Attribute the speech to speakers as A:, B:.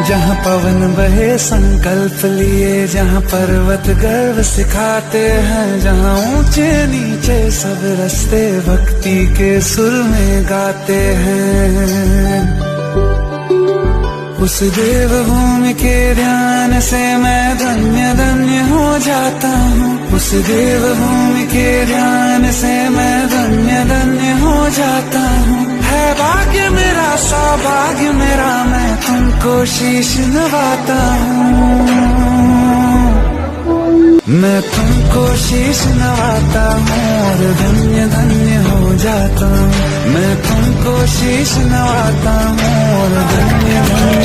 A: जहाँ पवन बहे संकल्प लिए, जहाँ पर्वत गर्व सिखाते हैं, जहाँ ऊंचे नीचे सब रास्ते भक्ति के सुर में गाते हैं। उस देवभूमि के ध्यान से मैं धन्य धन्य हो जाता हूँ। उस देवभूमि के ध्यान से मैं धन्य धन्य हो जाता हूँ। है भाग्य मेरा, सौभाग्य मेरा, मैं तुमको शीश नवाता हूँ। मैं तुमको शीश नवाता हूँ और धन्य धन्य हो जाता हूँ। मैं तुमको शीश नवाता हूँ और धन्य धन्य